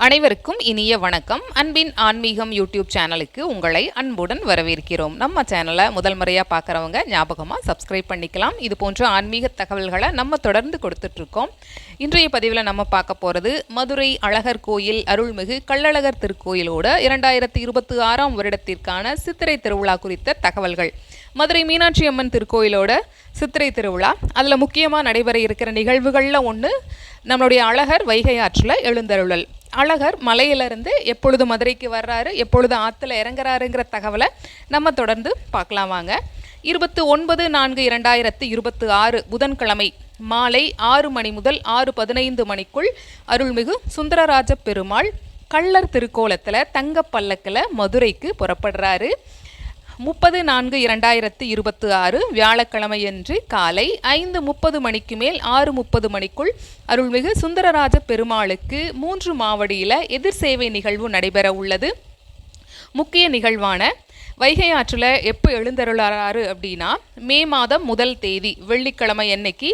அனைவருக்கும் இனிய வணக்கம். அன்பின் ஆன்மீகம் யூடியூப் சேனலுக்கு உங்களை அன்புடன் வரவேற்கிறோம். நம்ம சேனலை முதல் முறையாக பார்க்குறவங்க ஞாபகமாக சப்ஸ்கிரைப் பண்ணிக்கலாம். இது போன்ற ஆன்மீக தகவல்களை நம்ம தொடர்ந்து கொடுத்துட்ருக்கோம். இன்றைய பதிவில் நம்ம பார்க்க போகிறது மதுரை அழகர் கோயில் அருள்மிகு கள்ளழகர் திருக்கோயிலோட 2026 வருடத்திற்கான சித்திரை திருவிழா குறித்த தகவல்கள். மதுரை மீனாட்சி அம்மன் திருக்கோயிலோட சித்திரை திருவிழா, அதில் முக்கியமாக நடைபெற இருக்கிற நிகழ்வுகளில் ஒன்று நம்மளுடைய அழகர் வைகை ஆற்றில் எழுந்தருளல். அழகர் மலையிலிருந்து எப்பொழுது மதுரைக்கு வர்றாரு, எப்பொழுது ஆற்றுல இறங்குறாருங்கிற தகவலை நம்ம தொடர்ந்து பார்க்கலாம் வாங்க. 29/4/2026 புதன்கிழமை மாலை 6 மணி முதல் 6:15 மணிக்குள் அருள்மிகு சுந்தரராஜ பெருமாள் கள்ளர் திருக்கோலத்தில் தங்க பல்லக்கில் மதுரைக்கு புறப்படுறாரு. 30/4/2026 வியாழக்கிழமையன்று காலை 5:30 மணிக்கு மேல் 6:30 மணிக்குள் அருள்மிகு சுந்தரராஜ பெருமாளுக்கு 3 மாவடியில் எதிர் சேவை நிகழ்வு நடைபெற உள்ளது. முக்கிய நிகழ்வான வைகை ஆற்றில் எப்போ எழுந்தருளாரு அப்படின்னா, மே மாதம் 1 தேதி வெள்ளிக்கிழமை அன்னைக்கு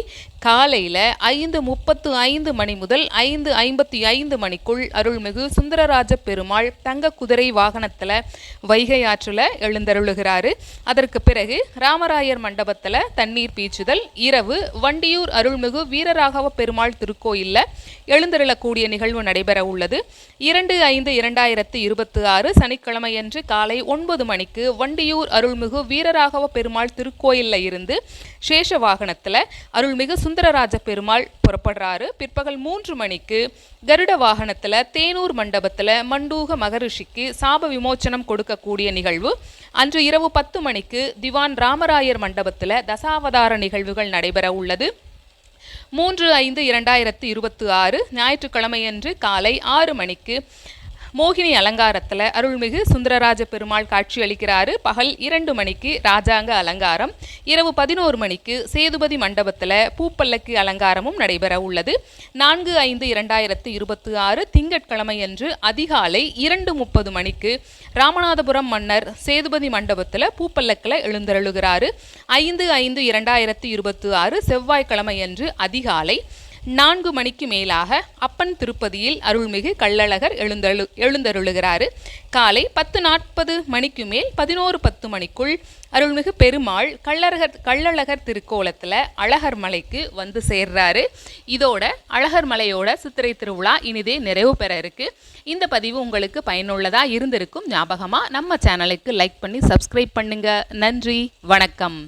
காலையில் 5:35 மணி முதல் 5:55 மணிக்குள் அருள்மிகு சுந்தரராஜ பெருமாள் தங்க குதிரை வாகனத்தில் வைகை ஆற்றில் எழுந்தருளுகிறாரு. அதற்கு பிறகு ராமராயர் மண்டபத்தில் தண்ணீர் பீச்சுதல், இரவு வண்டியூர் அருள்மிகு வீரராகவ பெருமாள் திருக்கோயிலில் எழுந்தருளக்கூடிய நிகழ்வு நடைபெற உள்ளது. 2/5/2026 சனிக்கிழமையன்று காலை 9 மணிக்கு வண்டியூர் அருள்மிகு வீரராகவ பெருமாள் திருக்கோயிலில் இருந்து சேஷ வாகனத்தில் அருள்மிகு சுந்தரராஜ பெருமாள் புறப்படுறாரு. பிற்பகல் 3 மணிக்கு கருட வாகனத்தில் தேனூர் மண்டபத்தில் மண்டூக மகரிஷிக்கு சாப விமோச்சனம் கொடுக்கக்கூடிய நிகழ்வு. அன்று இரவு 10 மணிக்கு திவான் ராமராயர் மண்டபத்தில் தசாவதார நிகழ்வுகள் நடைபெற உள்ளது. 3/5/2026 ஞாயிற்றுக்கிழமையன்று காலை 6 மணிக்கு மோகினி அலங்காரத்தில் அருள்மிகு சுந்தரராஜ பெருமாள் காட்சி அளிக்கிறாரு. பகல் 2 மணிக்கு ராஜாங்க அலங்காரம், இரவு 11 மணிக்கு சேதுபதி மண்டபத்தில் பூப்பல்லக்கு அலங்காரமும் நடைபெற உள்ளது. 4/5/2026 திங்கட்கிழமையன்று அதிகாலை 2:30 மணிக்கு ராமநாதபுரம் மன்னர் சேதுபதி மண்டபத்தில் பூப்பல்லக்கில் எழுந்தருளுகிறாரு. 5/5/2026 செவ்வாய்க்கிழமையன்று அதிகாலை 4 மணிக்கு மேலாக அப்பன் திருப்பதியில் அருள்மிகு கள்ளழகர் எழுந்தருளுகிறாரு. காலை 10:40 மணிக்கு மேல் 11:10 மணிக்குள் அருள்மிகு பெருமாள் கள்ளழகர் திருக்கோலத்தில் அழகர் மலைக்கு வந்து சேர்றாரு. இதோட அழகர் மலையோட சித்திரை திருவிழா இனிதே நிறைவு பெற இருக்கு. இந்த பதிவு உங்களுக்கு பயனுள்ளதாக இருந்திருக்கும். ஞாபகமாக நம்ம சேனலுக்கு லைக் பண்ணி சப்ஸ்கிரைப் பண்ணுங்க. நன்றி, வணக்கம்.